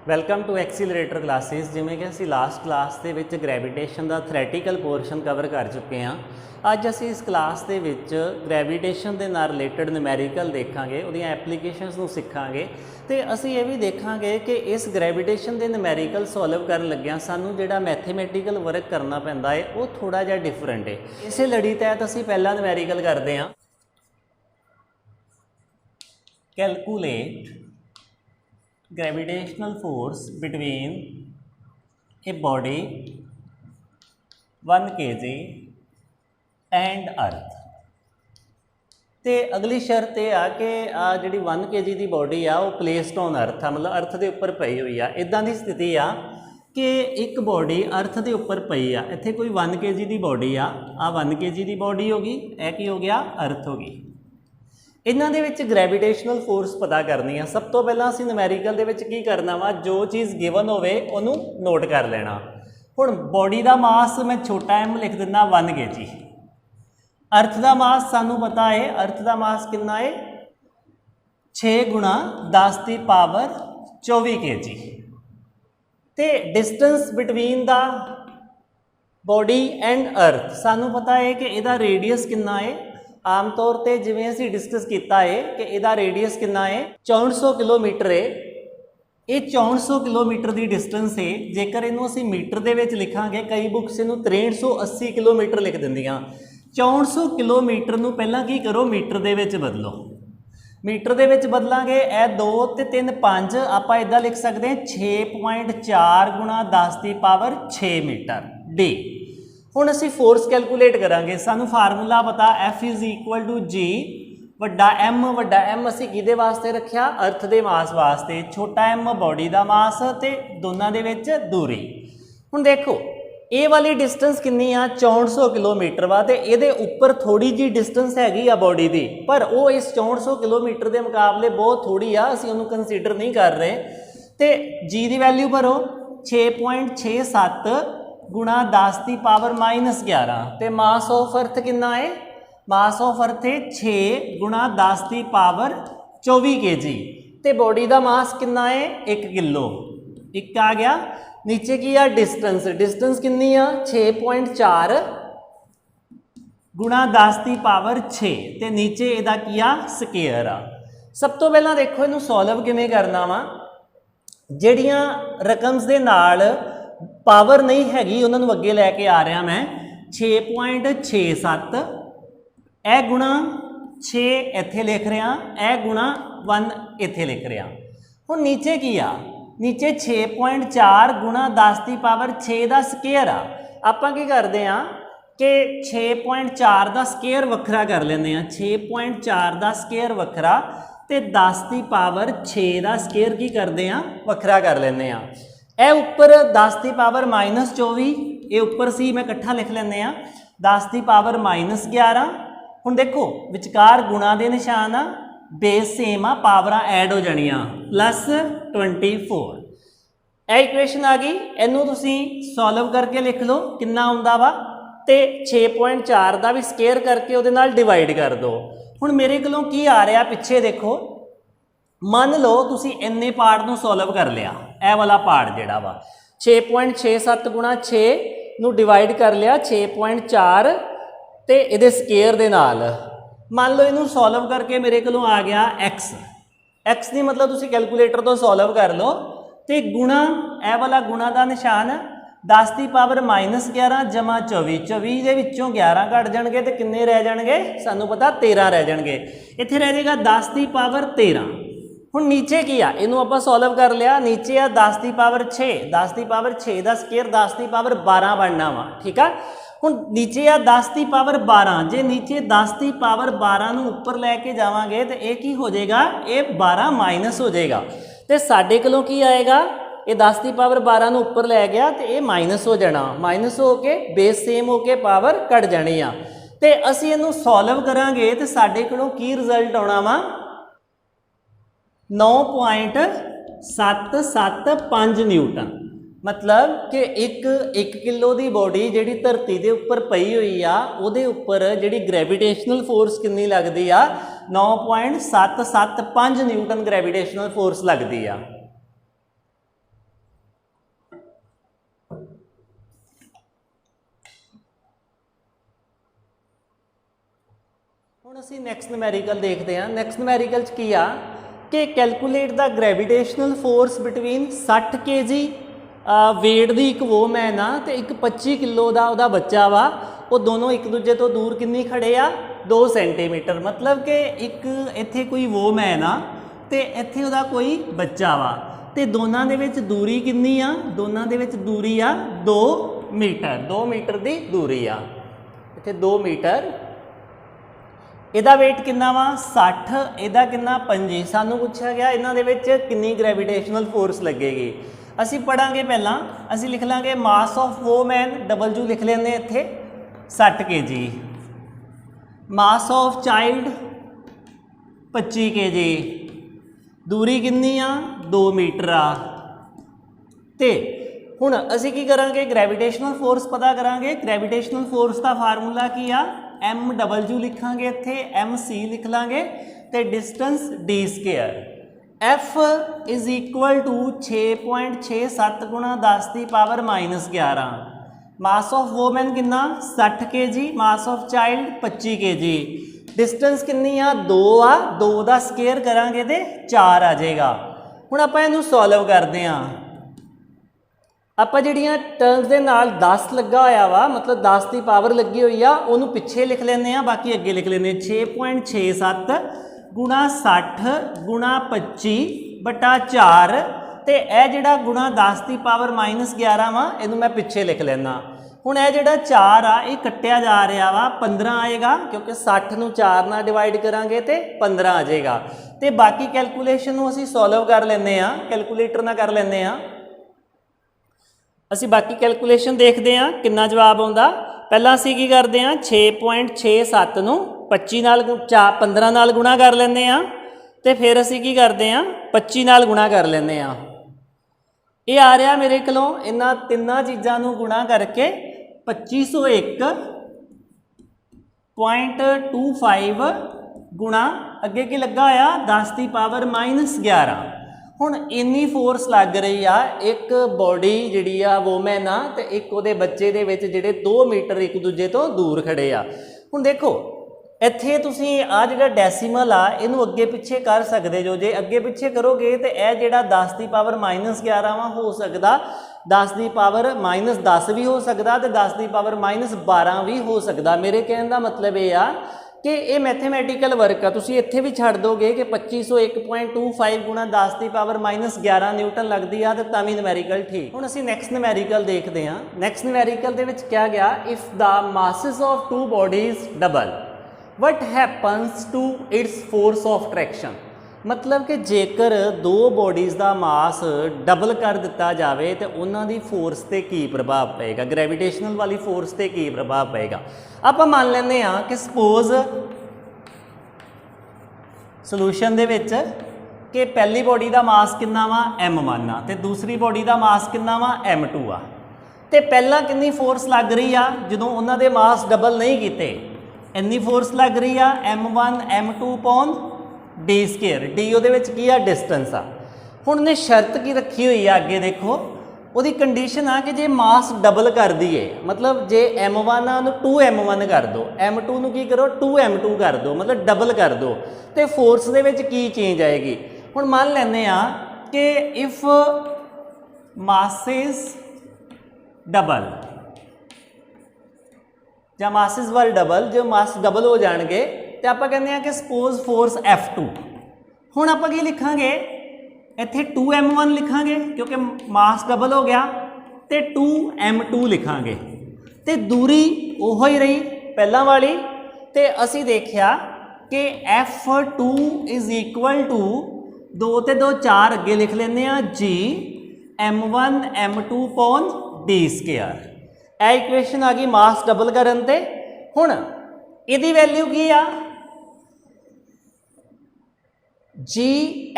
Welcome to ਐਕਸੀਲਰੇਟਰ classes. ਜਿਵੇਂ ਕਿ ਅਸੀਂ ਲਾਸਟ ਕਲਾਸ ਦੇ ਵਿੱਚ ਗ੍ਰੈਵੀਟੇਸ਼ਨ ਦਾ ਥਿਓਰੈਟੀਕਲ ਪੋਰਸ਼ਨ ਕਵਰ ਕਰ ਚੁੱਕੇ ਹਾਂ। ਅੱਜ ਅਸੀਂ ਇਸ ਕਲਾਸ ਦੇ ਵਿੱਚ ਗ੍ਰੈਵੀਟੇਸ਼ਨ ਦੇ ਨਾਲ ਰਿਲੇਟਡ ਨਿਊਮੈਰੀਕਲ ਦੇਖਾਂਗੇ, ਉਹਦੀਆਂ ਐਪਲੀਕੇਸ਼ਨਸ ਨੂੰ ਸਿੱਖਾਂਗੇ ਤੇ ਅਸੀਂ ਇਹ ਵੀ ਦੇਖਾਂਗੇ ਕਿ ਇਸ ਗ੍ਰੈਵੀਟੇਸ਼ਨ ਦੇ ਨਿਊਮੈਰੀਕਲ ਸੋਲਵ ਕਰਨ ਲੱਗਿਆਂ ਸਾਨੂੰ ਜਿਹੜਾ ਮੈਥਮੈਟੀਕਲ ਵਰਕ ਕਰਨਾ ਪੈਂਦਾ ਹੈ ਉਹ ਥੋੜਾ ਜਿਹਾ ਡਿਫਰੈਂਟ ਹੈ। ਇਸੇ ਲੜੀ ਤਹਿਤ ਅਸੀਂ ਪਹਿਲਾ ਨਿਊਮੈਰੀਕਲ ਕਰਦੇ ਹਾਂ। Calculate gravitational force between a body 1 kg and earth। ਤੇ ਅਗਲੀ ਸ਼ਰਤ ਇਹ ਆ ਕਿ ਆ ਜਿਹੜੀ 1 kg ਦੀ ਬੋਡੀ ਆ ਉਹ ਪਲੇਸਡ ਔਨ ਅਰਥ ਆ, ਮਤਲਬ ਅਰਥ ਦੇ ਉੱਪਰ ਪਈ ਹੋਈ ਆ। ਇਦਾਂ ਦੀ ਸਥਿਤੀ ਆ ਕਿ ਇੱਕ ਬੋਡੀ ਅਰਥ ਦੇ ਉੱਪਰ ਪਈ ਆ। ਇੱਥੇ ਕੋਈ 1 kg ਦੀ ਬੋਡੀ ਆ 1 kg ਦੀ ਬੋਡੀ ਹੋ ਗਈ, ਇਹ ਕੀ ਹੋ ਗਿਆ, ਅਰਥ ਹੋ ਗਈ। ਇਹਨਾਂ ਦੇ ਵਿੱਚ ਗ੍ਰੈਵੀਟੇਸ਼ਨਲ ਫੋਰਸ ਪਤਾ ਕਰਨੀ ਆ। ਸਭ ਤੋਂ ਪਹਿਲਾਂ ਅਸੀਂ ਨਿਊਮੈਰੀਕਲ ਦੇ ਵਿੱਚ ਕੀ ਕਰਨਾ ਵਾ, ਜੋ ਚੀਜ਼ ਗਿਵਨ ਹੋਵੇ ਉਹਨੂੰ ਨੋਟ ਕਰ ਲੈਣਾ। ਹੁਣ ਬੋਡੀ ਦਾ ਮਾਸ ਮੈਂ ਛੋਟਾ m ਲਿਖ ਦਿੰਦਾ 1 kg। ਅਰਥ ਦਾ ਮਾਸ ਸਾਨੂੰ ਪਤਾ ਹੈ, ਅਰਥ ਦਾ ਮਾਸ ਕਿੰਨਾ ਹੈ 6 ਗੁਣਾ 10 ਦੀ ਪਾਵਰ 24 kg। ਤੇ distance between the body and ਅਰਥ ਸਾਨੂੰ ਪਤਾ ਹੈ ਕਿ ਇਹਦਾ ਰੇਡੀਅਸ ਕਿੰਨਾ ਹੈ। आम तौर पर जिवें असीं डिस्कस किया है कि इहदा रेडियस कितना है 6400 किलोमीटर है। ये 6400 किलोमीटर की डिस्टेंस है। जेकर इनू असीं मीटर दे विच लिखांगे, कई बुक्स इनू 6380 किलोमीटर लिख दिंदियां। 6400 किलोमीटर नू पहलां की करो, मीटर दे विच बदलो। मीटर दे विच बदलांगे, यह 2 ते 3 5 आपां इदां लिख सकते हैं 6.4 गुणा 10 की पावर 6 मीटर डी। ਹੁਣ ਅਸੀਂ ਫੋਰਸ ਕੈਲਕੂਲੇਟ ਕਰਾਂਗੇ। ਸਾਨੂੰ ਫਾਰਮੂਲਾ ਪਤਾ F = G ਵੱਡਾ M ਅਸੀਂ ਕਿਹਦੇ ਵਾਸਤੇ ਰੱਖਿਆ, ਅਰਥ ਦੇ ਮਾਸ ਵਾਸਤੇ, ਛੋਟਾ m ਬੋਡੀ ਦਾ ਮਾਸ ਤੇ ਦੋਨਾਂ ਦੇ ਵਿੱਚ ਦੂਰੀ। ਹੁਣ ਦੇਖੋ ਇਹ ਵਾਲੀ ਡਿਸਟੈਂਸ ਕਿੰਨੀ ਆ 6400 ਕਿਲੋਮੀਟਰ ਵਾ ਤੇ ਇਹਦੇ ਉੱਪਰ ਥੋੜੀ ਜੀ ਡਿਸਟੈਂਸ ਹੈਗੀ ਆ ਬੋਡੀ ਦੀ, ਪਰ ਉਹ ਇਸ 6400 ਕਿਲੋਮੀਟਰ ਦੇ ਮੁਕਾਬਲੇ ਬਹੁਤ ਥੋੜੀ ਆ, ਅਸੀਂ ਉਹਨੂੰ ਕੰਸੀਡਰ ਨਹੀਂ ਕਰ ਰਹੇ। ਤੇ G ਦੀ ਵੈਲਿਊ ਭਰੋ 6.67 गुणा 10 की पावर -11 तो मास ऑफ अर्थ कितना है, मास ऑफ अर्थ है 6 गुणा 10 की पावर 24 kg। तो बॉडी का मास कितना है 1 किलो, एक आ गया। नीचे की आ डिस्टेंस, डिस्टेंस कितनी आ 6.4 गुणा 10 की पावर 6 तो नीचे इहदा की आ स्केयर आ। सब तो पहला देखो इनू सॉल्व किवें करना वा। जिहड़ियां रकम्स दे नाल पावर नहीं हैगी उन्होंने अगे लैके आ रहा मैं 6.67 ए गुणा 6 इत्थे लिख रहा, ए गुणा 1 इत्थे लिख रहा। हुण नीचे की आ, नीचे 6.4 गुणा 10 की पावर 6 का स्केयर आ। आपां की करते हैं कि 6.4 का स्केयर वखरा कर लेंगे, 6.4 का स्केयर वखरा तो 10 की पावर 6 का स्केयर की करते हैं वखरा कर लेंगे। ਇਹ ਉੱਪਰ 10 ਦੀ ਪਾਵਰ -24, ਇਹ ਉੱਪਰ ਸੀ ਮੈਂ ਇਕੱਠਾ ਲਿਖ ਲੈਂਦੇ ਆ 10 ਦੀ ਪਾਵਰ -11। ਹੁਣ ਦੇਖੋ ਵਿਚਕਾਰ ਗੁਣਾ ਦੇ ਨਿਸ਼ਾਨ ਆ, ਬੇਸ ਸੇਮ ਆ, ਪਾਵਰਾਂ ਐਡ ਹੋ ਜਾਣੀਆਂ +24। ਇਹ ਇਕੁਏਸ਼ਨ ਆ ਗਈ। ਇਹਨੂੰ ਤੁਸੀਂ ਸੋਲਵ ਕਰਕੇ ਲਿਖ ਲਓ ਕਿੰਨਾ ਆਉਂਦਾ ਵਾ, ਤੇ 6.4 ਦਾ ਵੀ ਸਕੁਅਰ ਕਰਕੇ ਉਹਦੇ ਨਾਲ ਡਿਵਾਈਡ ਕਰ ਦਿਓ। ਹੁਣ ਮੇਰੇ ਕੋਲੋਂ ਕੀ ਆ ਰਿਹਾ ਪਿੱਛੇ ਦੇਖੋ, ਮੰਨ ਲਓ ਤੁਸੀਂ ਇੰਨੇ ਪਾਰਟ ਨੂੰ ਸੋਲਵ ਕਰ ਲਿਆ, ਇਹ ਵਾਲਾ ਪਾਰਟ ਜਿਹੜਾ ਵਾ 6.67 ਗੁਣਾ 6 ਨੂੰ ਡਿਵਾਈਡ ਕਰ ਲਿਆ 6.4 ਤੇ ਇਹਦੇ ਸਕੁਅਰ ਦੇ ਨਾਲ। ਮੰਨ ਲਓ ਇਹਨੂੰ ਸੋਲਵ ਕਰਕੇ ਮੇਰੇ ਕੋਲੋਂ ਆ ਗਿਆ x ਦੀ ਮਤਲਬ ਤੁਸੀਂ ਕੈਲਕੂਲੇਟਰ ਤੋਂ ਸੋਲਵ ਕਰ ਲਓ ਤੇ ਗੁਣਾ, ਇਹ ਵਾਲਾ ਗੁਣਾ ਦਾ ਨਿਸ਼ਾਨ 10 ਦੀ ਪਾਵਰ -11 ਜਮਾ 24, 24 ਦੇ ਵਿੱਚੋਂ 11 ਘੱਟ ਜਾਣਗੇ ਤੇ ਕਿੰਨੇ ਰਹਿ ਜਾਣਗੇ, ਸਾਨੂੰ ਪਤਾ 13 ਰਹਿ ਜਾਣਗੇ। ਇੱਥੇ ਰਹਿ ਜਾਏਗਾ 10 ਦੀ ਪਾਵਰ 13। ਹੁਣ ਨੀਚੇ ਕੀ ਆ, ਇਹਨੂੰ ਆਪਾਂ ਸੋਲਵ ਕਰ ਲਿਆ। ਨੀਚੇ ਆ 10 ਦੀ ਪਾਵਰ 6, 10 ਦੀ ਪਾਵਰ 6 ਦਾ ਸਕੁਅਰ 10 ਦੀ ਪਾਵਰ 12 ਬਣਨਾ ਵਾ, ਠੀਕ ਆ। ਹੁਣ ਨੀਚੇ ਆ 10 ਦੀ ਪਾਵਰ 12, ਜੇ ਨੀਚੇ 10 ਦੀ ਪਾਵਰ 12 ਨੂੰ ਉੱਪਰ ਲੈ ਕੇ ਜਾਵਾਂਗੇ ਤੇ ਇਹ ਕੀ ਹੋ ਜਾਏਗਾ, ਇਹ 12 ਮਾਈਨਸ ਹੋ ਜਾਏਗਾ। ਤੇ ਸਾਡੇ ਕੋਲੋਂ ਕੀ ਆਏਗਾ, ਇਹ 10 ਦੀ ਪਾਵਰ 12 ਨੂੰ ਉੱਪਰ ਲੈ ਗਿਆ ਤੇ ਇਹ ਮਾਈਨਸ ਹੋ ਜਾਣਾ, ਮਾਈਨਸ ਹੋ ਕੇ ਬੇਸ ਸੇਮ ਹੋ ਕੇ ਪਾਵਰ ਘਟ ਜਾਣੀ ਆ। ਤੇ ਅਸੀਂ ਇਹਨੂੰ ਸੋਲਵ ਕਰਾਂਗੇ ਤੇ ਸਾਡੇ ਕੋਲੋਂ ਕੀ ਰਿਜ਼ਲਟ ਆਉਣਾ ਵਾ 9.775 न्यूटन। मतलब कि एक किलो की बॉडी जी धरती के उपर पई हुई आ, उहदे उपर जी ग्रैविटेशनल फोर्स कितनी लगती आ 9.775 न्यूटन ग्रैविटेशनल फोर्स लगती आ। ਹੁਣ ਅਸੀਂ ਨੈਕਸਟ ਨੂਮੈਰੀਕਲ ਦੇਖਦੇ ਹਾਂ। ਨੈਕਸਟ ਨੂਮੈਰੀਕਲ 'ਚ ਕੀ ਆ ਕਿ ਕੈਲਕੂਲੇਟ ਦਾ ਗ੍ਰੈਵੀਟੇਸ਼ਨਲ ਫੋਰਸ ਬਿਟਵੀਨ 60 kg ਵੇਟ ਦੀ ਇੱਕ ਵੋਮੈਨ ਆ ਤੇ ਇੱਕ 25 ਕਿਲੋ ਦਾ ਉਹਦਾ ਬੱਚਾ ਵਾ। ਉਹ ਦੋਨੋਂ ਇੱਕ ਦੂਜੇ ਤੋਂ ਦੂਰ ਕਿੰਨੀ ਖੜੇ ਆ 2 ਸੈਂਟੀਮੀਟਰ। ਮਤਲਬ ਕਿ ਇੱਕ ਇੱਥੇ ਕੋਈ ਵੋਮੈਨ ਆ ਤੇ ਇੱਥੇ ਉਹਦਾ ਕੋਈ ਬੱਚਾ ਵਾ ਤੇ ਦੋਨਾਂ ਦੇ ਵਿੱਚ ਦੂਰੀ ਕਿੰਨੀ ਆ? ਦੋਨਾਂ ਦੇ ਵਿੱਚ ਦੂਰੀ ਆ 2 ਮੀਟਰ। 2 ਮੀਟਰ ਦੀ ਦੂਰੀ ਆ, ਇੱਥੇ 2 ਮੀਟਰ। ਇਹਦਾ weight ਕਿੰਨਾ ਵਾ 60, ਇਹਦਾ ਕਿੰਨਾ 25। ਸਾਨੂੰ ਪੁੱਛਿਆ ਗਿਆ ਇਹਨਾਂ ਦੇ ਵਿੱਚ ਕਿੰਨੀ ਗ੍ਰੈਵੀਟੇਸ਼ਨਲ ਫੋਰਸ ਲੱਗੇਗੀ। ਅਸੀਂ ਪੜਾਂਗੇ ਪਹਿਲਾਂ, ਅਸੀਂ ਲਿਖ ਲਾਂਗੇ ਮਾਸ ਆਫ ਵੋਮੈਨ W ਲਿਖ ਲੈਂਦੇ ਇੱਥੇ 60 kg, mass of child 25 kg, ਦੂਰੀ ਕਿੰਨੀ ਆ 2 ਮੀਟਰ ਆ। ਤੇ ਹੁਣ ਅਸੀਂ ਕੀ ਕਰਾਂਗੇ ਗ੍ਰੈਵੀਟੇਸ਼ਨਲ ਫੋਰਸ ਪਤਾ ਕਰਾਂਗੇ। ਗ੍ਰੈਵੀਟੇਸ਼ਨਲ ਫੋਰਸ ਦਾ ਫਾਰਮੂਲਾ ਕੀ ਆ MW ਲਿਖਾਂਗੇ ਇੱਥੇ, MC ਲਿਖ ਲਾਂਗੇ ਤੇ distance d square. F is equal to 6.67 ਗੁਣਾ 10 ਦੀ ਪਾਵਰ -11। ਮਾਸ ਆਫ ਵੋਮੈਨ ਕਿੰਨਾ 60 kg, mass of child 25 kg, distance कितनी आ 2 आ, 2 का स्केयर करांगे तो 4 आ जाएगा। हुण आपां इहनूं सॉल्व करते हैं। आपां जिहड़ियां टर्म्स दे नाल 10 लगा होया वा मतलब 10 की पावर लगी हुई आ उहनूं पिछे लिख लैंदे आ, बाकी अगे लिख लैंदे 6.67 गुणा 60 गुणा 25 बटा 4 ते यह जिहड़ा गुणा 10 की पावर -11 वा इहनूं मैं पिछे लिख लैना। ਹੁਣ ਇਹ ਜਿਹੜਾ 4 ਆ ਇਹ ਕੱਟਿਆ ਜਾ ਰਿਹਾ ਵਾ 15 ਆਏਗਾ ਕਿਉਂਕਿ 60 ਨੂੰ 4 ਨਾਲ ਡਿਵਾਈਡ ਕਰਾਂਗੇ ਤੇ 15 ਆ ਜਾਏਗਾ। ਤੇ ਬਾਕੀ ਕੈਲਕੂਲੇਸ਼ਨ ਨੂੰ ਅਸੀਂ ਸੋਲਵ ਕਰ ਲੈਂਦੇ ਆ, ਕੈਲਕੂਲੇਟਰ ਨਾਲ ਕਰ ਲੈਂਦੇ ਆ। ਅਸੀਂ ਬਾਕੀ ਕੈਲਕੂਲੇਸ਼ਨ ਦੇਖਦੇ ਆ ਕਿੰਨਾ ਜਵਾਬ ਆਉਂਦਾ। ਪਹਿਲਾਂ ਅਸੀਂ ਕੀ ਕਰਦੇ ਆ 6.67 ਨੂੰ 25 ਨਾਲ 15 ਨਾਲ ਗੁਣਾ ਕਰ ਲੈਂਦੇ ਆ ਤੇ ਫਿਰ ਅਸੀਂ ਕੀ ਕਰਦੇ ਆ 25 ਨਾਲ ਗੁਣਾ ਕਰ ਲੈਂਦੇ ਆ। ਇਹ ਆ ਰਿਹਾ ਮੇਰੇ ਕੋਲੋਂ ਇਹਨਾਂ ਤਿੰਨਾਂ ਚੀਜ਼ਾਂ ਨੂੰ ਗੁਣਾ ਕਰਕੇ 2501.25 गुणा अगे की लगा होया 10 की पावर -11। हुण इन्नी फोर्स लग रही आ एक बॉडी जिहड़ी आ वोमैन आ ते एक उहदे बच्चे दे विच जिहड़े 2 मीटर एक दूजे तो दूर खड़े आ। हुण देखो ਇੱਥੇ ਤੁਸੀਂ ਆ ਜਿਹੜਾ ਡੈਸੀਮਲ ਆ ਇਹਨੂੰ ਅੱਗੇ ਪਿੱਛੇ ਕਰ ਸਕਦੇ ਜੋ। ਜੇ ਅੱਗੇ ਪਿੱਛੇ ਕਰੋਗੇ ਤੇ ਇਹ ਜਿਹੜਾ 10 ਦੀ ਪਾਵਰ -11 ਵਾ ਹੋ ਸਕਦਾ 10 ਦੀ ਪਾਵਰ -10 ਵੀ ਹੋ ਸਕਦਾ ਤੇ 10 ਦੀ ਪਾਵਰ -12 ਵੀ ਹੋ ਸਕਦਾ। ਮੇਰੇ ਕਹਿਣ ਦਾ ਮਤਲਬ ਇਹ ਆ ਕਿ ਇਹ ਮੈਥਮੈਟੀਕਲ ਵਰਕ ਆ। ਤੁਸੀਂ ਇੱਥੇ ਵੀ ਛੱਡ ਦੋਗੇ ਕਿ 2501.25 ਗੁਣਾ 10 ਦੀ ਪਾਵਰ -11 ਨਿਊਟਨ ਲੱਗਦੀ ਆ ਤੇ ਤਾਂ ਵੀ ਨੂਮੈਰੀਕਲ ਠੀਕ। ਹੁਣ ਅਸੀਂ ਨੈਕਸਟ ਨੂਮੈਰੀਕਲ ਦੇਖਦੇ ਹਾਂ। ਨੈਕਸਟ ਨੂਮੈਰੀਕਲ ਦੇ ਵਿੱਚ ਕਿਹਾ ਗਿਆ if the masses of 2 bodies double what happens to its force of traction। मतलब कि जेकर 2 बॉडीज़ का मास डबल कर दिता जाए तो उन्होंने फोर्स से की प्रभाव पेगा, ग्रैविटेशनल वाली फोर्स से की प्रभाव पेगा। आप मान लें कि सपोज सोल्यूशन दे विच कि पहली बॉडी का मास कितना वा M1 आ ते दूसरी बॉडी का मास कितना वा M2 आ। तो पहला कितनी फोर्स लग रही आ जो उन्होंने मास डबल नहीं किए इन्नी फोर्स लग रही आ M1 M2 upon D square. D ਉਹਦੇ ਵਿੱਚ ਕੀ ਆ डिस्टेंस आ। ਹੁਣ ने शर्त की रखी हुई है अगे देखो ਉਹਦੀ कंडीशन आ कि जे मास डबल कर दीए मतलब जे M1 आ ਉਹਨੂੰ 2M1 कर दो, M2 ਨੂੰ ਕੀ करो 2M2 कर दो मतलब डबल कर दो तो फोर्स ਦੇ ਵਿੱਚ ਕੀ चेंज आएगी। ਹੁਣ मान ਲੈਂਦੇ आ कि इफ मासेस डबल ਜਾਂ ਮਾਸਿਸ ਵੱਲ ਡਬਲ ਜੋ ਮਾਸ ਡਬਲ ਹੋ ਜਾਣਗੇ ਤੇ ਆਪਾਂ ਕਹਿੰਦੇ ਆ ਕਿ ਸਪੋਜ਼ ਫੋਰਸ F2। ਹੁਣ ਆਪਾਂ ਕੀ ਲਿਖਾਂਗੇ ਇੱਥੇ 2M1 ਲਿਖਾਂਗੇ ਕਿਉਂਕਿ ਮਾਸ ਡਬਲ ਹੋ ਗਿਆ ਤੇ 2M2 ਲਿਖਾਂਗੇ ਤੇ ਦੂਰੀ ਉਹੋ ਹੀ ਰਹੀ ਪਹਿਲਾਂ ਵਾਲੀ ਤੇ ਅਸੀਂ ਦੇਖਿਆ ਕਿ F2 ਇਜ਼ ਇਕੁਅਲ ਟੂ 2 ਤੇ 2 4 ਅੱਗੇ ਲਿਖ ਲੈਂਦੇ ਆ G M1 M2 upon D square. ਇਹ ਇਕੁਏਸ਼ਨ ਆ ਗਈ ਮਾਸ ਡਬਲ ਕਰਨ ਤੇ। ਹੁਣ ਇਹਦੀ ਵੈਲਿਊ ਕੀ ਆ G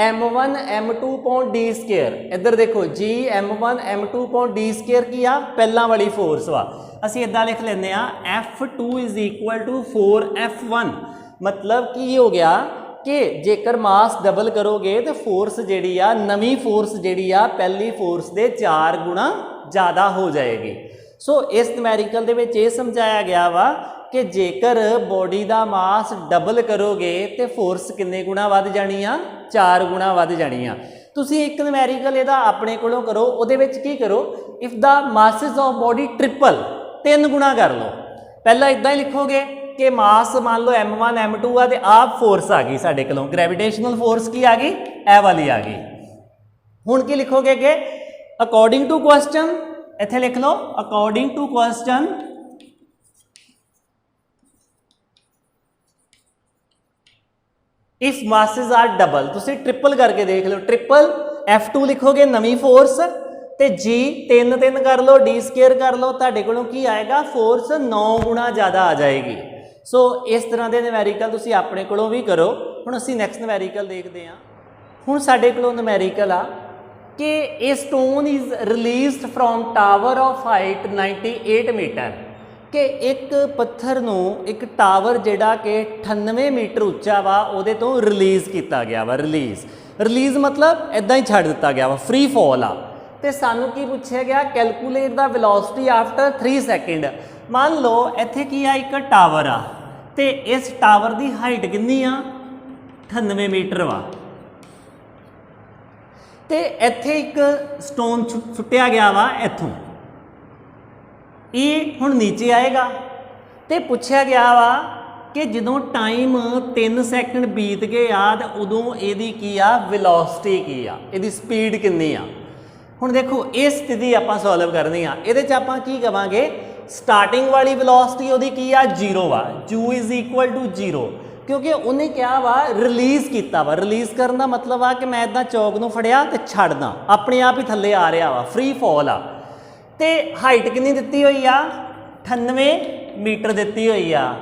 M1 M2 upon D square. ਇੱਧਰ ਦੇਖੋ G M1 M2 upon D square ਕੀ ਆ ਪਹਿਲਾਂ ਵਾਲੀ ਫੋਰਸ ਵਾ। ਅਸੀਂ ਇੱਦਾਂ ਲਿਖ ਲੈਂਦੇ ਆ F2 is equal to 4F1। मतलब ਕੀ ਹੋ ਗਿਆ ਕਿ ਜੇਕਰ ਮਾਸ ਡਬਲ ਕਰੋਗੇ ਤੇ ਫੋਰਸ ਜਿਹੜੀ ਆ ਨਵੀਂ ਫੋਰਸ ਜਿਹੜੀ ਆ ਪਹਿਲੀ ਫੋਰਸ ਦੇ 4 ਗੁਣਾ ਜ਼ਿਆਦਾ ਹੋ ਜਾਏਗੀ। सो इस न्यूमेरिकल दे विच ये समझाया गया वा कि जेकर बॉडी का मास डबल करोगे तो फोर्स किन्ने गुणा वध जानी आ 4 गुणा वध जानी आ। तुसी एक नूमेरिकल इहदा अपने कोलों करो, उहदे विच की करो, if the masses of body triple 3 गुणा कर लो। पहला इदां ही लिखोगे कि मास मान लो M1 M2 आ, तो आप फोर्स आ गई साडे कोलों, ग्रेविटेशनल फोर्स की आ गई, ए वाली आ गई। हुण की लिखोगे कि अकॉर्डिंग टू क्वेश्चन, इत्थे लिख लो according to question if masses are double, तुसी ट्रिपल करके देख लो, ट्रिपल F2 लिखोगे नवी फोर्स, ते G 3 कर लो, D स्केयर कर लो, तुहाडे कोलों की आएगा फोर्स 9 गुणा ज़्यादा आ जाएगी। सो इस तरह के नूमेरिकल तुसी अपने कोलों भी करो। हुण असीं नैक्सट नूमेरिकल देखते हैं। हुण साडे कोलों नूमेरिकल आ कि a stone is released from tower of height 98 metre, कि एक पत्थर नूं एक टावर जिहड़ा कि 98 मीटर उच्चा वा उहदे तो रिलीज़ किया गया वा। रिलीज़ मतलब इदां ही छड्ड दिता गया वा, फ्री फॉल आ। तो सानू की पूछा गया calculate the velocity after 3 second. मान लो इत्थे की आ एक टावर आ, ते इस टावर की हाइट कितनी आ 98 मीटर वा, तो इत्थे एक स्टोन सुट्टिया गया वा इत्थों, ये हुण नीचे आएगा, तो पूछा गया वा कि जदों टाइम 3 सैकेंड बीत गए आ तो उदों इहदी की आ वेलोसिटी की आ, इहदी स्पीड कितनी आ। हुण देखो ये स्थिति आपां सॉल्व करनी आ, इहदे च आपां की कवांगे स्टार्टिंग वाली वेलोसिटी उहदी की आ 0 वा, u इज़ इक्वल टू 0, क्योंकि उन्हें क्या वा रिलीज़ किया वा। रिलीज़ करने का मतलब आ कि मैं इदां चौक नूं फड़िया तो छड्डदा, अपने आप ही थल्ले आ रहा वा, फ्री फॉल आ। तो हाइट कितनी दिती हुई आ 98 मीटर दिती हुई आ,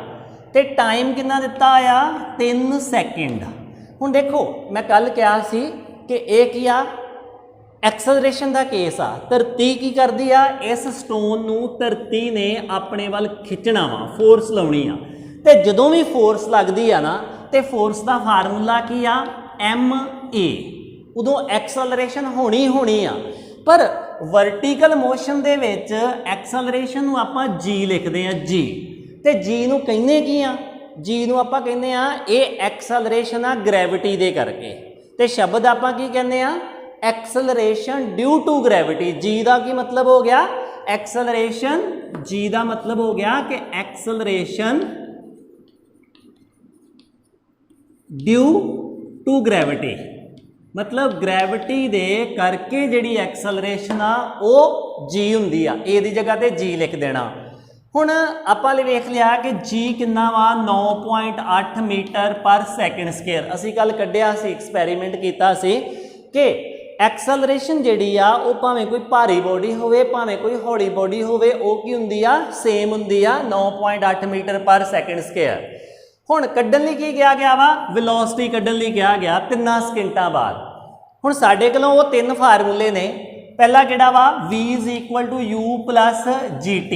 तो टाइम कितना दिता आ 3 सैकेंड। हुण देखो मैं कल कहा सी कि यह की आ एक्सलरेशन का केस आ, धरती की करती आ इस स्टोन नूं धरती ने अपने वाल खिंचना वा, फोर्स लाउणी आ, तो जदों भी फोर्स लगती है ना तो फोर्स का फार्मूला की आ MA, उदों एक्सलरेशन होनी आ। पर वर्टिकल मोशन दे विच एक्सलरेशन नूं आपां G लिखते हैं, G, तो G नूं कहने की आ, G नूं आपां कहने आ ये एक्सलरेशन आ ग्रैविटी दे करके, तो शब्द आपां की कहने आ acceleration due to gravity. G का की मतलब हो गया एक्सलरेशन, G का मतलब हो गया कि एक्सलरेशन ड्यू टू ग्रैविटी, मतलब ग्रैविटी दे करके जिहड़ी एक्सलरेशन आ वो G हुंदी आ, ए दी जगह ते G लिख देना। हुण आपां वेख लिया कि G कितना वा 9.8 मीटर पर सैकेंड स्केयर। असीं कल कढ़िया सी एक्सपैरीमेंट कीता सी कि एक्सलरेशन जिहड़ी आ वो भावें कोई भारी बॉडी होवे भावें कोई हौली बॉडी होवे, वो की हुंदी आ सेम हुंदी आ 9.8 मीटर पर सैकेंड स्केयर। हुण कड्ढण लई की कहा गया वा वेलोसिटी कड्ढण लई कहा गया 3 सकिंटां बाद। हुण साडे कोलों वो 3 फार्मूले ने, पहला किहड़ा वा v is equal to u plus gt।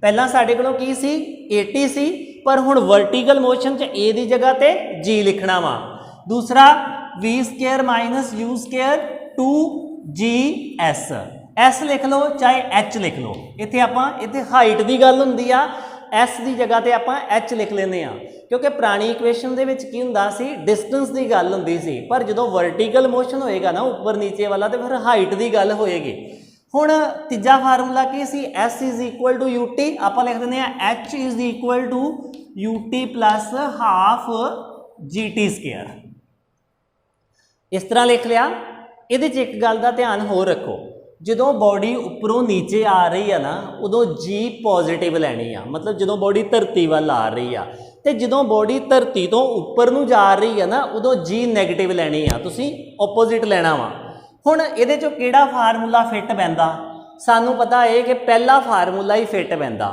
पहला साडे कोलों की सी 80 सी, पर हुण वर्टिकल मोशन च a दी जगह ते g लिखना वा। दूसरा v square minus u square 2gs, s लिख लो चाहे h लिख लो, इत्थे आपां इत्थे हाइट की गल हुंदी आ, s की जगह ते आपां h लिख लेने आ, क्योंकि पुरानी इक्वेशन दे विच की हुंदा सी डिस्टेंस की गल हुंदी सी, पर जदों वर्टिकल मोशन होएगा ना ऊपर नीचे वाला तो फिर हाइट की गल होएगी। हुण तीजा फार्मूला की सी s is equal to ut, आपां लिख दिंदे आ h is equal to ut plus half gt square. इस तरह लिख लिया। इहदे च एक गल का ध्यान होर रखो, जदों बॉडी उपरों नीचे आ रही है ना उदों G पॉजिटिव लैनी आ, मतलब जदों बॉडी धरती वाल आ रही आ, तो जदों बॉडी धरती तो उपर नूं जा रही है ना उदों G नैगेटिव लैनी आ, तुसीं ओपोजिट लैना वा। हुण इहदे चों किहड़ा फार्मूला फिट पैंदा, सानूं पता है कि पहला फार्मूला ही फिट पैंदा।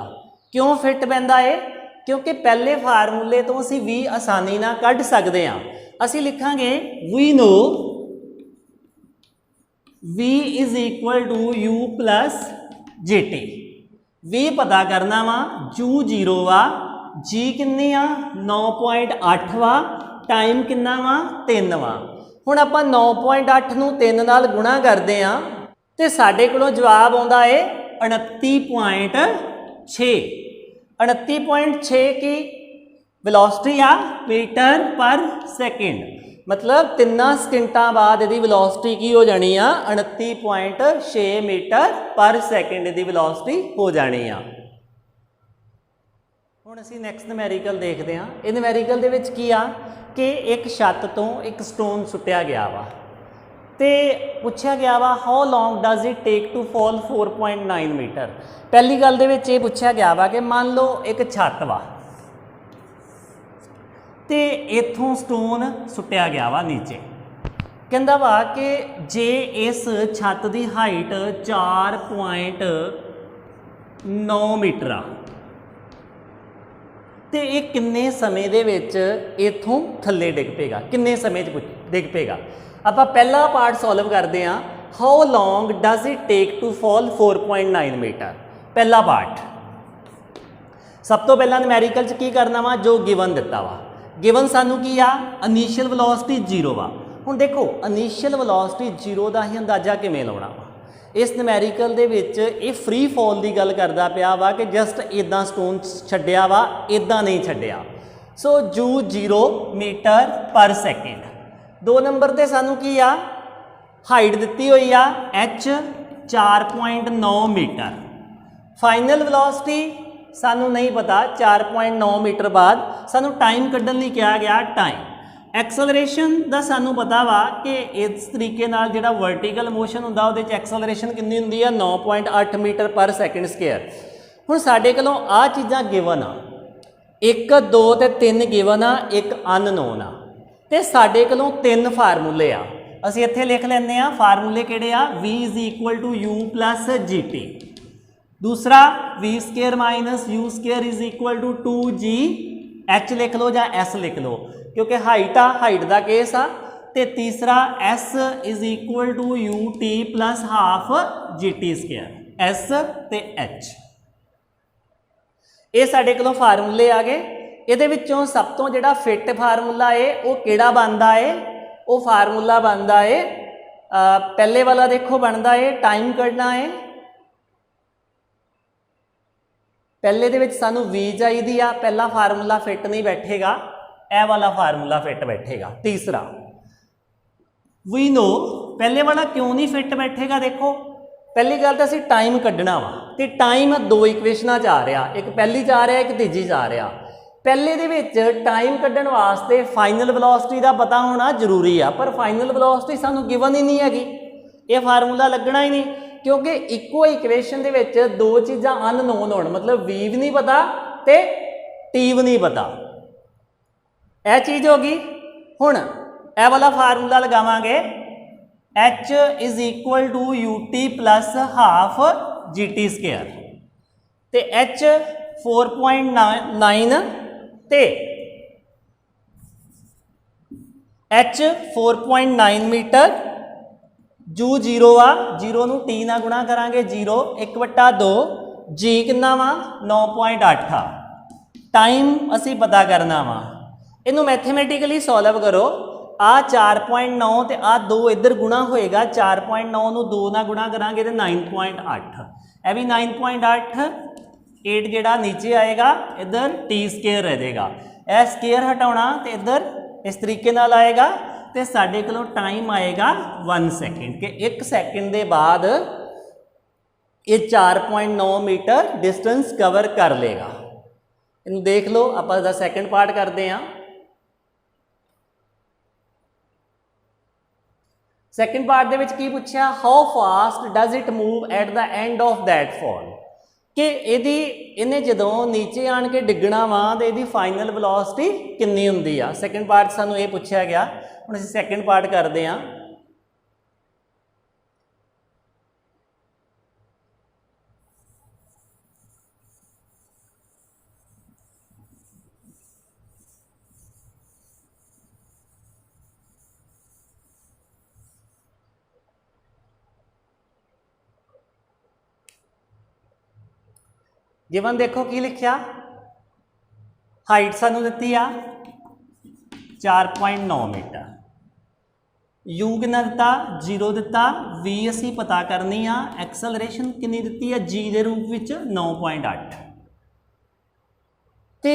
क्यों फिट पैंदा है? क्योंकि पहले फार्मूले तो असीं भी आसानी नाल कढ सकदे हां। असीं लिखांगे we know v is equal to u plus gt। v पता करना वा, u 0 वा, g किन्नी आ 9.8 वा, टाइम किन्ना वा 3 वा। हुण आपां 9.8 नूं 3 नाल गुणा करदे आ ते साडे कोलों जवाब आउंदा है 29.6। 29.6 की वेलोसिटी आ मीटर पर सैकेंड, मतलब 3 सेकंडा बाद यदि वेलोसिटी की हो जानी आ 29.6 मीटर पर सैकेंड यदि वेलोसिटी हो जानी आ। हुण असीं नैक्सट न्यूमेरिकल देखते हैं। ये न्यूमेरिकल दे विच की आ कि एक छत तो एक स्टोन सुट्टिया गया वा ते पुछया गया वा how long does it take to fall 4.9 metre. पहली गल दे विच ये पुछया गया वा कि मान लो एक छत वा ते इथों स्टोन सुट्टिया गया वा नीचे, कहंदा वा कि जे इस छत की हाइट 4.9 मीटर आ तो ये किन्ने समय दे विच इथों थल्ले डिग पेगा, किन्ने समय डिग पेगा। आपां पहला पार्ट सॉल्व करते हैं, how long does it take to fall 4.9 metre. पहला पार्ट सब तो पहला न्यूमेरिकल च की करना वा, जो गिवन दिता वा, गिवन सानू की आ इनिशियल वेलोसिटी 0 वा। हुण देखो इनिशियल वेलोसिटी 0 का ही अंदाजा किवें लाउणा वा। इस न्यूमेरिकल दे विच ये फ्री फॉल की गल करदा पिया वा कि जस्ट इदां स्टोन छड्डिया वा, इदां नहीं छड्डिया। सो जू 0 मीटर पर सैकेंड। 2 नंबर ते सानू की आ हाइट दिती हुई आ h 4.9 मीटर। फाइनल वेलोसिटी सानू नहीं पता, 4.9 मीटर बाद सानू टाइम कड्ढण लई कहा गया टाइम। एक्सलरेशन का सानू पता वा कि इस तरीके नाल जिहड़ा वर्टिकल मोशन हुंदा उहदे च एक्सलरेशन कितनी हुंदी है 9.8 मीटर पर सैकेंड स्केयर। हुण साडे कोलों आ चीज़ां गिवन आ, 1 2 ते 3 गिवन आ, एक अननोन आ ते साडे कोलों 3 फार्मूले आ। असीं इत्थे लिख लैंदे आ फार्मूले किहड़े आ, v = u + gt। दूसरा v² - u² = 2g h लिख लो या s लिख लो क्योंकि हाइट आ, हाइट का केस आ। ते तीसरा s = ut + half gt², s ते h। ये साडे कोलों फार्मूले आ गए। ये विचों सब तो जिहड़ा फिट फार्मूला है वो किहड़ा बनता है, वो फार्मूला बनता है पहले वाला देखो बनता है टाइम कढ़ना है। पहले दे विच सानू v चाहिदी आ, पहला फार्मूला फिट नहीं बैठेगा, यह वाला फार्मूला फिट बैठेगा। तीसरा वी नो, पहले वाला क्यों नहीं फिट बैठेगा, देखो पहली गल तो असीं टाइम कढ़ना वा ते टाइम 2 इक्वेशनां च आ रहा, एक पहली च आ रहा एक तीजी च आ रहा। पहले दे विच टाइम कढ़न वास्ते फाइनल वेलोसिटी का पता होना जरूरी आ, पर फाइनल वेलोसिटी सानू गिवन ही नहीं हैगी, ये फार्मूला लगना ही नहीं क्योंकि इक्को इक्वेशन दे विच 2 चीज़ां अननोन होण, मतलब v भी नहीं पता ते t भी नहीं पता, यह चीज़ होगी। हुण यह वाला फार्मूला लगावांगे h = ut + हाफ gt²। ते h 4.9 ते h 4.9 मीटर, जू 0 आ, 0 नू t ना गुणा करांगे 0 1/2, g कितना वा 9.8 आ। टाइम असी पता करना वा, इनू मैथमेटिकली सॉल्व करो। आ 4.9 ते आ 2 इधर गुणा होएगा, 4.9 नू 2 ना गुणा करांगे तो 9.8, यह भी 9.8, 8 जिहड़ा नीचे आएगा इधर t² रह जाएगा, यह स्केयर हटाना तो इधर इस तरीके नाल आएगा तो साडे कोलों टाइम आएगा 1 सेकेंड के 1 सेकेंड के बाद ये 4.9 मीटर डिस्टेंस कवर कर लेगा। इन देख लो, आप सैकेंड पार्ट करते हैं। सैकेंड पार्ट दे विच की पूछा, how fast does it move at the end of that fall, कि यदि इन्हें जदों नीचे आन के डिगना वा तो यदि फाइनल वेलोसिटी कितनी हुंदी आ। सैकेंड पार्ट सानू ये पूछा गया, हुण असीं सैकेंड पार्ट करते हैं। गिवन देखो की लिखिया, हाइट सानू दिती आ 4.9 मीटर, यू कितना दिता 0 दिता, वी असी पता करनी आ, एक्सलरेशन कितनी दिती है जी के रूप में 9.8। तो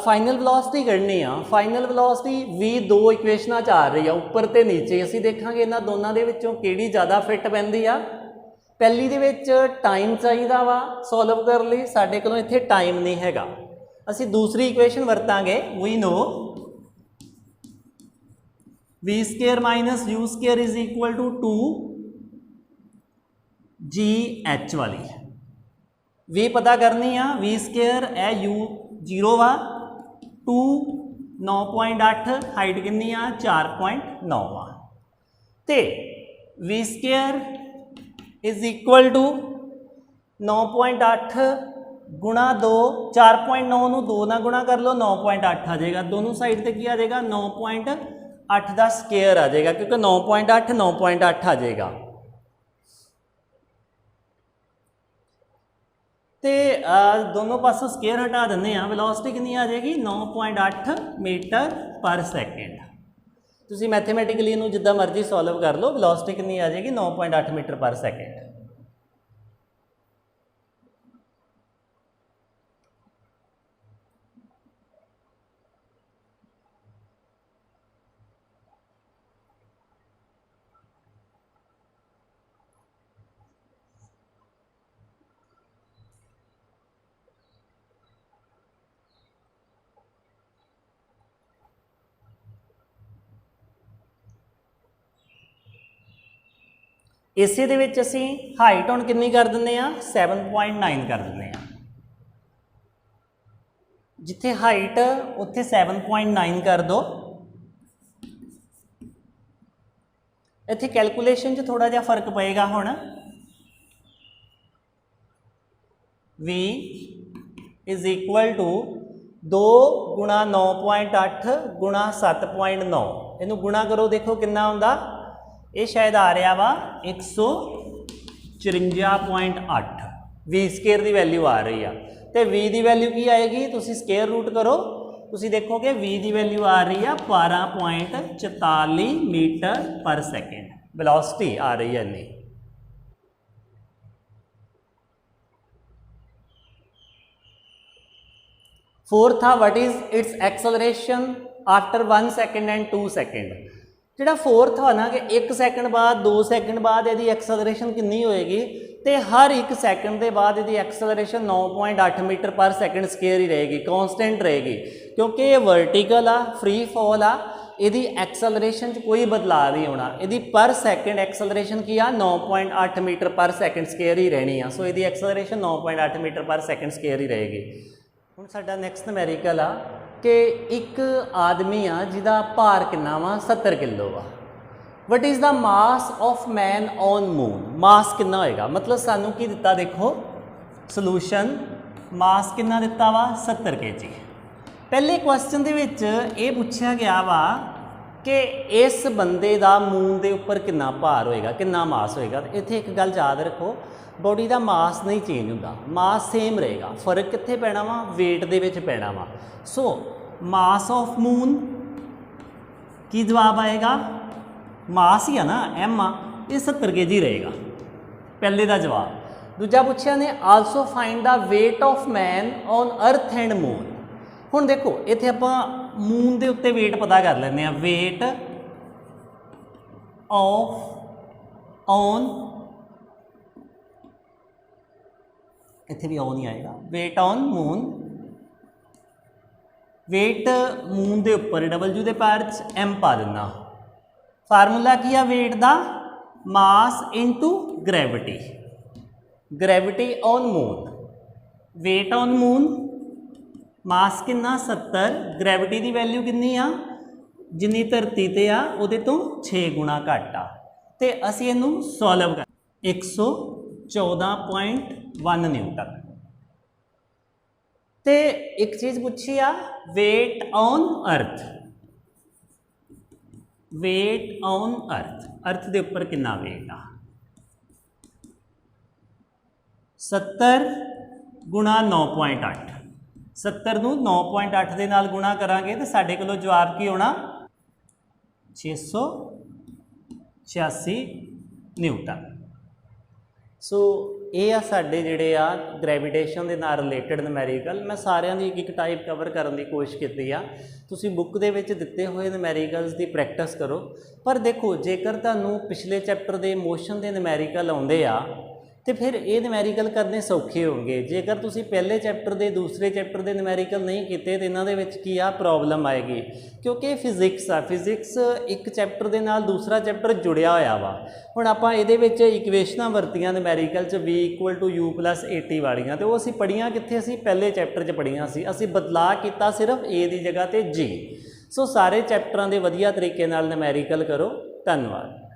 फाइनल वेलोसिटी कढ़नी आ। फाइनल वेलोसिटी भी दो इक्वेशनां च आ रही है, उपर तो नीचे। असीं देखांगे इन्हां दोनों दे विचों किहड़ी ज़्यादा फिट पैंदी आ। पहली दे विच टाइम चाहिदा वा सॉल्व कर लई, साडे कोलों इत्थे टाइम नहीं हैगा। असीं दूसरी इक्वेशन वरतांगे, we know v square minus u square is equal to 2GH वाली। वी पता करनी आ, वी स्केयर है यू 0 वा, 2 9.8 हाइट कितनी आ 4.9 वा। तो v square is equal to 9.8 गुणा 2, 4.9 नूं 2 ना गुणा कर लो 9.8 आ जाएगा। दोनों साइड से की आ जाएगा 9.8 का स्केयर आ जाएगा, क्योंकि 9.8 9.8 आ जाएगा। तो दोनों पासों स्केयर हटा देने, वेलोसिटी कितनी आ जाएगी 9.8 मीटर पर सैकेंड। तुसी मैथेमैटिकली इनू जिद्दां मर्जी सॉल्व कर लो, वेलोसिटी कितनी आ जाएगी 9.8 मीटर पर सैकेंड। इसे दे विच असीं हाइट हुण कितनी कर दिंदे आ 7.9 कर दिंदे आ। जिथे हाइट उत्थे 7.9 कर दो। इत्थे कैलकुलेशन च थोड़ा जिहा फर्क पेगा। हुण V इज इक्वल टू 2 गुणा 9.8 गुणा 7.9, इनू गुणा करो, देखो कितना आउंदा। ये शायद आ रहा वा 154.8 वी स्केयर की वैल्यू आ रही है। तो वी की वैल्यू की आएगी, तुसी स्केयर रूट करो, तुसी देखोगे वी की वैल्यू आ रही है 12.44 मीटर पर सैकेंड वेलोसिटी आ रही है इन्नी। फोर्थ था what is it's acceleration after 1 second and 2 second. जो फोर्थ है ना कि 1 सेकेंड बाद 2 सेकेंड बाद यदि एक्सलरेशन कितनी होएगी, तो हर 1 सेकेंड के बाद यदि एक्सलरेशन 9.8 मीटर पर सैकेंड स्केयर ही रहेगी, कॉन्सटेंट रहेगी, क्योंकि ये वर्टिकल आ, फ्री फॉल आ, यदि एक्सलरेशन कोई बदलाव नहीं होना। यदि पर सैकेंड एक्सलरेशन की आ 9.8 मीटर पर सैकेंड स्केयर ही रहनी है। सो यदि एक्सलरेशन 9.8 मीटर पर सैकेंड स्केयर ही रहेगी। हुण साडा नैक्सट नूमेरिकल आ कि एक आदमी आ जिहदा भार कितना वा 70 किलो वा। What is the mass of man on moon. Mass कितना होएगा, मतलब सानू की दिता, देखो सलूशन मास कितना दिता वा 70 kg। पहले क्वेश्चन दे विच ये पूछा गया वा कि इस बंदे दा मून दे उपर कितना भार होएगा, कितना मास होएगा। इत्थे एक गल याद रखो, बॉडी का मास नहीं चेंज होता, मास सेम रहेगा। फर्क कित्थे पैना वा, वेट दे विच पैना वा। सो मास ऑफ मून की जवाब आएगा, मास ही है ना, एम आ, ये 70 kg रहेगा, पहले का जवाब। दूजा पूछा ने also find the weight of man on earth and moon. हुण देखो इत्थे आपां मून दे उत्ते वेट पता कर लैंदे आ, वेट ऑफ ऑन, इत्थे भी ऑन ही आएगा, weight on moon. Weight moon के उपर डबलयू के पैर एम पा देना। फार्मूला की है वेट का, mass into gravity. Gravity on moon, weight on moon, mass कितना 70, ग्रैविटी की वैल्यू कितनी आ, जिन्नी धरती ते आ उहदे तो 6 गुणा घट आ। तो असीं इहनूं सॉल्व कर 114.1 न्यूटन। तो एक चीज़ पूछी आ, weight on earth, weight on earth, earth के उपर कितना वेट आ 70 गुणा 9.8। 70 नूं 9.8 के नाल गुणा करांगे तो साडे कोलों जवाब की होना 686 न्यूटन। सो ਇਹ ਆ ਸਾਡੇ ਜਿਹੜੇ ਆ ਗ੍ਰੈਵੀਟੇਸ਼ਨ ਦੇ ਨਾਲ ਰਿਲੇਟਡ ਨਿਊਮੈਰੀਕਲ। ਮੈਂ ਸਾਰਿਆਂ ਦੀ ਇੱਕ ਟਾਈਪ ਕਵਰ ਕਰਨ ਦੀ ਕੋਸ਼ਿਸ਼ ਕੀਤੀ ਆ। ਤੁਸੀਂ ਬੁੱਕ ਦੇ ਵਿੱਚ ਦਿੱਤੇ ਹੋਏ ਨਿਊਮੈਰੀਕਲਸ ਦੀ ਪ੍ਰੈਕਟਿਸ ਕਰੋ। ਪਰ ਦੇਖੋ, ਜੇਕਰ ਤੁਹਾਨੂੰ ਪਿਛਲੇ ਚੈਪਟਰ ਦੇ ਮੋਸ਼ਨ ਦੇ ਨਿਊਮੈਰੀਕਲ ਆਉਂਦੇ ਆ ਤੇ ਫਿਰ ਇਹ ਨਿਊਮੈਰੀਕਲ ਕਰਨੇ ਸੌਖੇ ਹੋਣਗੇ। ਜੇਕਰ ਤੁਸੀਂ ਪਹਿਲੇ ਚੈਪਟਰ ਦੇ ਦੂਸਰੇ ਚੈਪਟਰ ਦੇ ਨਿਊਮੈਰੀਕਲ ਨਹੀਂ ਕੀਤੇ ਤੇ ਇਹਨਾਂ ਦੇ ਵਿੱਚ ਕੀ ਆ ਪ੍ਰੋਬਲਮ ਆਏਗੀ, ਕਿਉਂਕਿ ਫਿਜ਼ਿਕਸ ਆ। ਫਿਜ਼ਿਕਸ ਇੱਕ ਚੈਪਟਰ ਦੇ ਨਾਲ ਦੂਸਰਾ ਚੈਪਟਰ ਜੁੜਿਆ ਹੋਇਆ ਵਾ। ਹੁਣ ਆਪਾਂ ਇਹਦੇ ਵਿੱਚ ਇਕੁਏਸ਼ਨਾਂ ਵਰਤੀਆਂ ਨਿਊਮੈਰੀਕਲ 'ਚ v = u + 80 ਵਾਲੀਆਂ, ਤੇ ਉਹ ਅਸੀਂ ਪੜ੍ਹੀਆਂ ਕਿੱਥੇ? ਅਸੀਂ ਪਹਿਲੇ ਚੈਪਟਰ 'ਚ ਪੜ੍ਹੀਆਂ ਸੀ। ਅਸੀਂ ਬਦਲਾਅ ਕੀਤਾ ਸਿਰਫ a ਦੀ ਜਗ੍ਹਾ ਤੇ g। ਸੋ ਸਾਰੇ ਚੈਪਟਰਾਂ ਦੇ ਵਧੀਆ ਤਰੀਕੇ ਨਾਲ ਨਿਊਮੈਰੀਕਲ ਕਰੋ। ਧੰਨਵਾਦ।